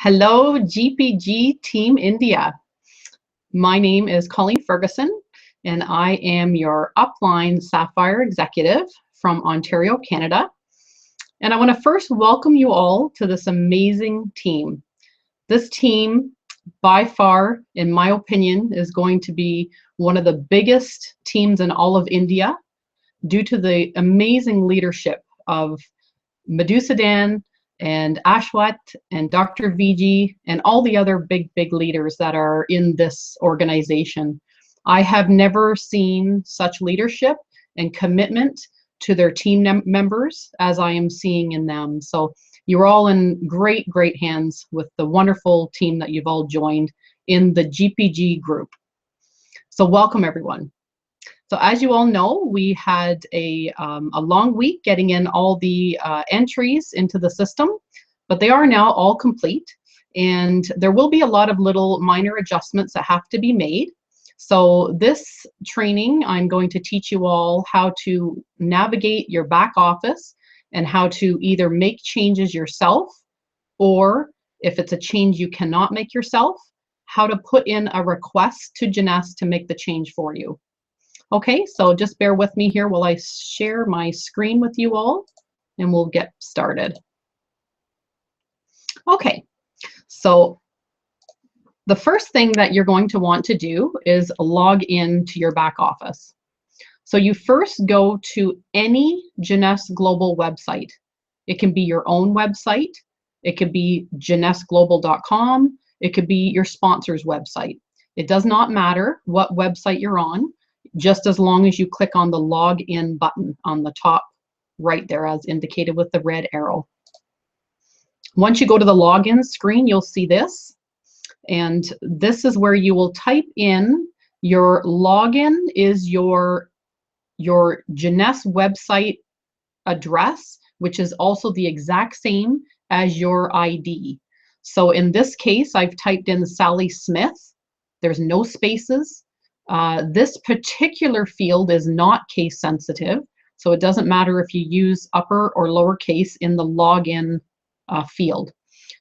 Hello, GPG Team India. My name is Colleen Ferguson, and I am your Upline Sapphire Executive from Ontario, Canada. And I want to first welcome you all to this amazing team. This team, by far, in my opinion, is going to be one of the biggest teams in all of India due to the amazing leadership of Madhusudan and Ashwat and Dr. Viji and all the other big leaders that are in this organization. I have never seen such leadership and commitment to their team members as I am seeing in them. So you're all in great hands with the wonderful team that you've all joined in the GPG group. So welcome everyone. So as you all know, we had a long week getting in all the entries into the system, but they are now all complete. And there will be a lot of little minor adjustments that have to be made. So this training, I'm going to teach you all how to navigate your back office and how to either make changes yourself, or if it's a change you cannot make yourself, how to put in a request to Jeunesse to make the change for you. Okay, so just bear with me here while I share my screen with you all, and we'll get started. Okay, so the first thing that you're going to want to do is log in to your back office. So you first go to any Jeunesse Global website. It can be your own website, it could be jeunesseglobal.com, it could be your sponsor's website. It does not matter what website you're on, just as long as you click on the login button on the top right there as indicated with the red arrow. Once you go to the login screen, you'll see this, and this is where you will type in your login is your Jeunesse website address, which is also the exact same as your ID. So in this case, I've typed in Sally Smith. There's no spaces. This particular field is not case sensitive, so it doesn't matter if you use upper or lower case in the login field.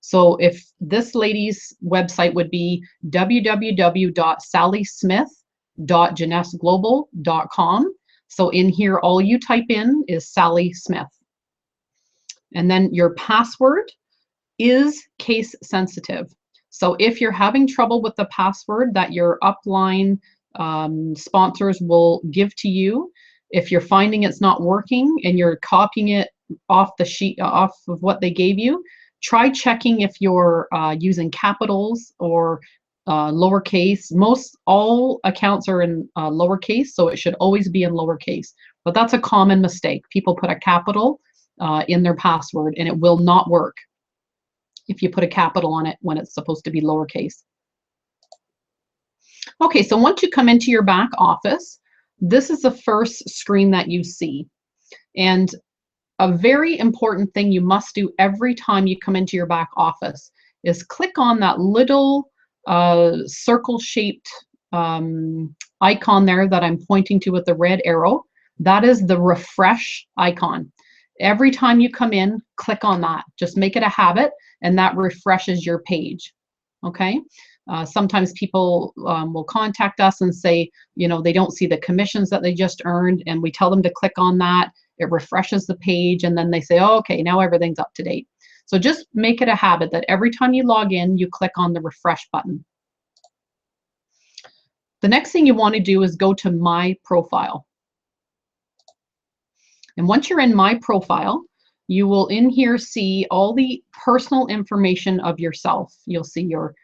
So if this lady's website would be www.sallysmith.jeunesseglobal.com. So in here, all you type in is Sally Smith. And then your password is case sensitive. So if you're having trouble with the password that your upline sponsors will give to you, if you're finding it's not working and you're copying it off the sheet, off of what they gave you, try checking if you're using capitals or lowercase. All accounts are in lowercase, so it should always be in lowercase. But that's a common mistake. People put a capital in their password, and it will not work if you put a capital on it when it's supposed to be lowercase. Okay, so once you come into your back office, this is the first screen that you see. And a very important thing you must do every time you come into your back office is click on that little circle-shaped icon there that I'm pointing to with the red arrow. That is the refresh icon. Every time you come in, click on that. Just make it a habit, and that refreshes your page. Okay? Sometimes people will contact us and say, you know, they don't see the commissions that they just earned, and we tell them to click on that. It refreshes the page, and then they say, oh, okay, now everything's up to date. So just make it a habit that every time you log in, you click on the refresh button. The next thing you want to do is go to My Profile. And once you're in My Profile, you will in here see all the personal information of yourself. You'll see your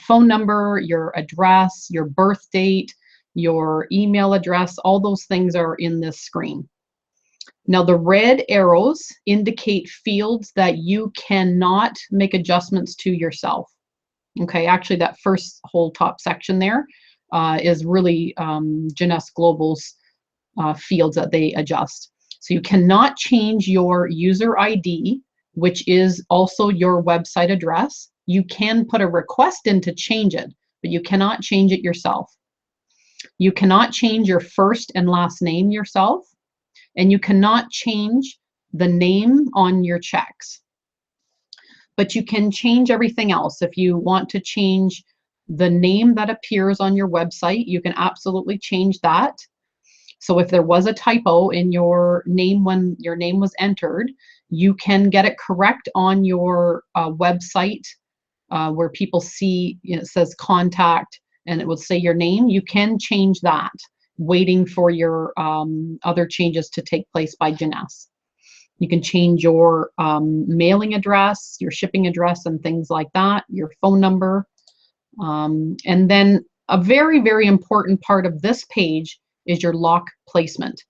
phone number, your address, your birth date, your email address. All those things are in this screen. Now the red arrows indicate fields that you cannot make adjustments to yourself. Okay, actually that first whole top section there is really Jeunesse Global's fields that they adjust. So you cannot change your user ID, which is also your website address. You can put a request in to change it, but you cannot change it yourself. You cannot change your first and last name yourself, and you cannot change the name on your checks. but you can change everything else. If you want to change the name that appears on your website, you can absolutely change that. So if there was a typo in your name when your name was entered, you can get it correct on your website where people see, you know, it says contact and it will say your name. You can change that, waiting for your other changes to take place by Jeunesse. You can change your mailing address, your shipping address, and things like that, your phone number. And then a very, very important part of this page is your lock placement.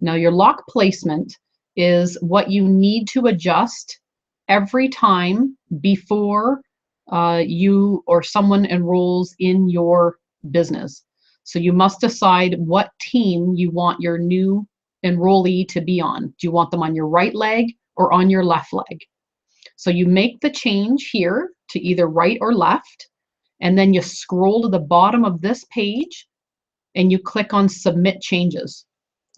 Now, your lock placement is what you need to adjust every time before you or someone enrolls in your business. So you must decide what team you want your new enrollee to be on. Do you want them on your right leg or on your left leg? So you make the change here to either right or left, and then you scroll to the bottom of this page and you click on Submit Changes.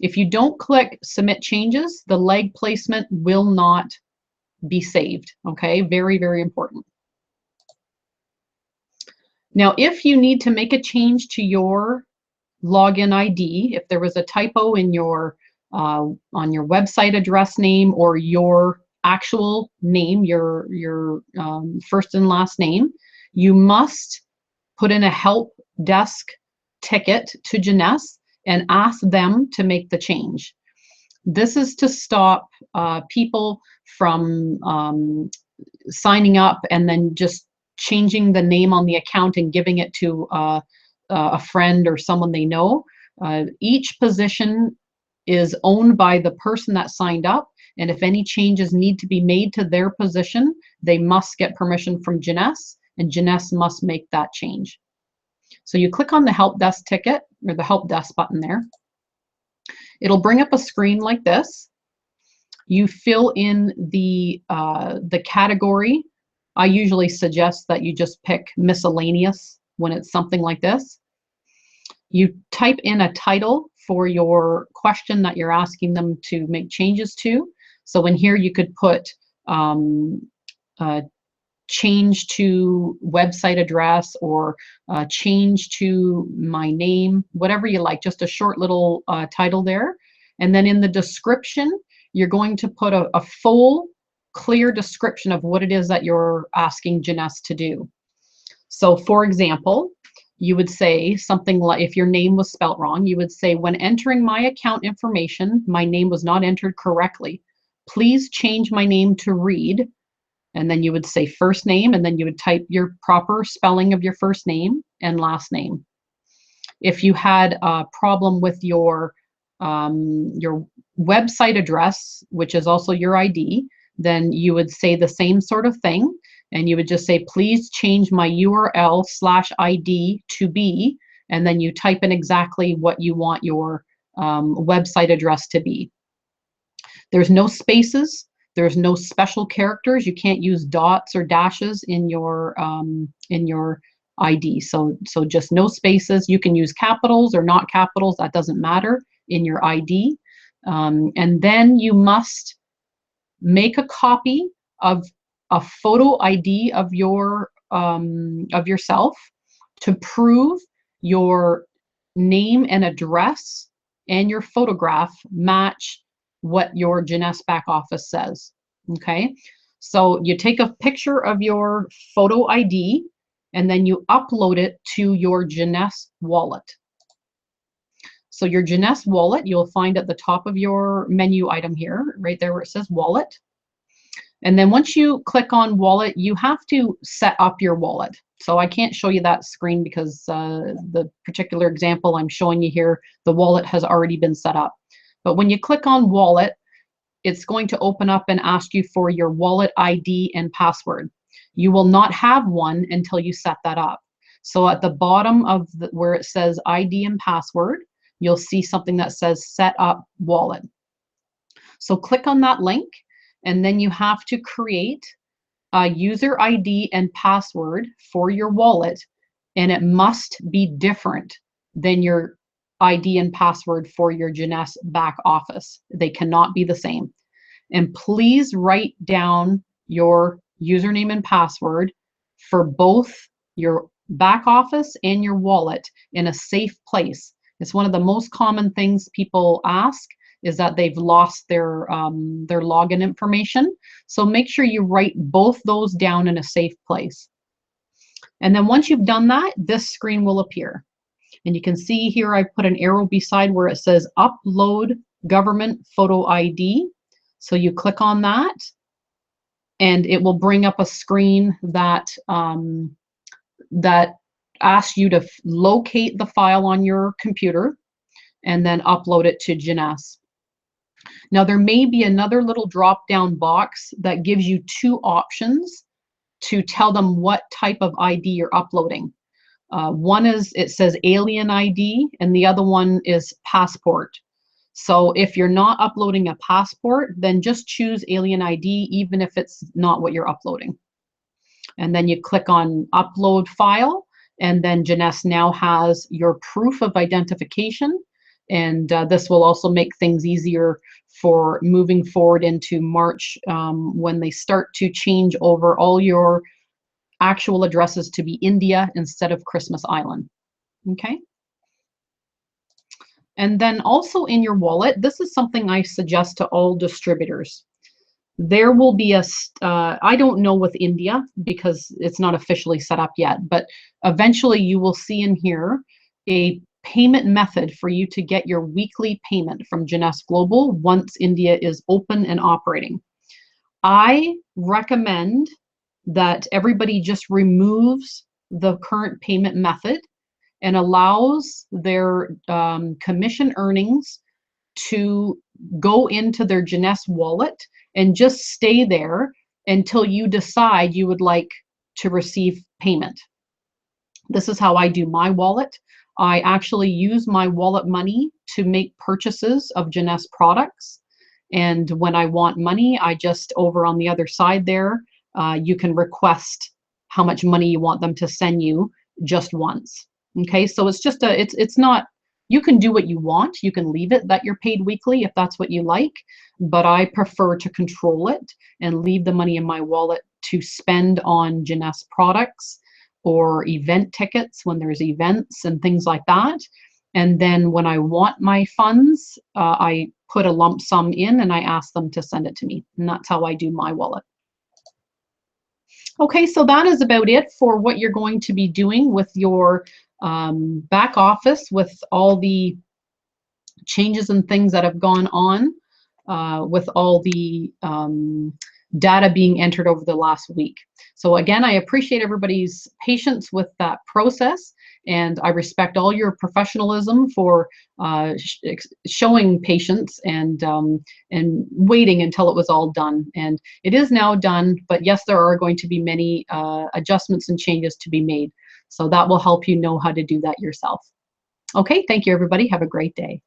If you don't click Submit Changes, the leg placement will not be saved, okay? Very, very important. Now, if you need to make a change to your login ID, if there was a typo in your on your website address name or your actual name, your first and last name, you must put in a help desk ticket to Jeunesse and ask them to make the change. This is to stop people from signing up and then just changing the name on the account and giving it to a friend or someone they know. Each position is owned by the person that signed up, and if any changes need to be made to their position, they must get permission from Jeunesse, and Jeunesse must make that change. So you click on the help desk ticket or the help desk button there. It'll bring up a screen like this. You fill in the category. I usually suggest that you just pick miscellaneous when it's something like this. You type in a title for your question that you're asking them to make changes to. So in here you could put change to website address or change to my name, whatever you like, just a short little title there. And then in the description, you're going to put a full, clear description of what it is that you're asking Jeunesse to do. So for example, you would say something like, if your name was spelt wrong, you would say, when entering my account information, my name was not entered correctly. Please change my name to Reed. And then you would say first name, and then you would type your proper spelling of your first name and last name. If you had a problem with your website address, which is also your ID, then you would say the same sort of thing. And you would just say, please change my URL/ID to be, and then you type in exactly what you want your website address to be. There's no spaces. There's no special characters. You can't use dots or dashes in your ID. So just no spaces. You can use capitals or not capitals. That doesn't matter in your ID. And then you must make a copy of a photo ID of your of yourself to prove your name and address and your photograph match what your Jeunesse back office says. Okay, so you take a picture of your photo ID and then you upload it to your Jeunesse wallet. So your Jeunesse wallet, you'll find at the top of your menu item here, right there where it says wallet. And then once you click on wallet, you have to set up your wallet. So I can't show you that screen because the particular example I'm showing you here, the wallet has already been set up. But when you click on wallet, it's going to open up and ask you for your wallet ID and password. You will not have one until you set that up. So at the bottom of where it says ID and password, you'll see something that says set up wallet. So click on that link, and then you have to create a user ID and password for your wallet, and it must be different than your ID and password for your Jeunesse back office. They cannot be the same. And please write down your username and password for both your back office and your wallet in a safe place. It's one of the most common things people ask, is that they've lost their login information. So make sure you write both those down in a safe place. And then once you've done that, this screen will appear. And you can see here I put an arrow beside where it says upload government photo ID. So you click on that and it will bring up a screen that that asks you to locate the file on your computer and then upload it to Jeunesse. Now there may be another little drop down box that gives you two options to tell them what type of ID you're uploading. One is, it says alien ID, and the other one is passport. So if you're not uploading a passport, then just choose alien ID, even if it's not what you're uploading. And then you click on upload file, and then Jeunesse now has your proof of identification. And this will also make things easier for moving forward into March, when they start to change over all your actual addresses to be India instead of Christmas Island. Okay. And then also in your wallet, this is something I suggest to all distributors. There will be I don't know with India because it's not officially set up yet, but eventually you will see in here a payment method for you to get your weekly payment from Jeunesse Global once India is open and operating. I recommend that everybody just removes the current payment method and allows their commission earnings to go into their Jeunesse wallet and just stay there until you decide you would like to receive payment. This is how I do my wallet. I actually use my wallet money to make purchases of Jeunesse products. And when I want money, I just, over on the other side there, you can request how much money you want them to send you just once. Okay, so it's just it's not, you can do what you want. You can leave it that you're paid weekly if that's what you like, but I prefer to control it and leave the money in my wallet to spend on Jeunesse products or event tickets when there's events and things like that. And then when I want my funds, I put a lump sum in and I ask them to send it to me. And that's how I do my wallet. Okay, so that is about it for what you're going to be doing with your back office, with all the changes and things that have gone on, with all the data being entered over the last week. So again, I appreciate everybody's patience with that process, and I respect all your professionalism for showing patience and waiting until it was all done. And it is now done, but yes, there are going to be many adjustments and changes to be made. So that will help you know how to do that yourself. Okay, thank you everybody. Have a great day.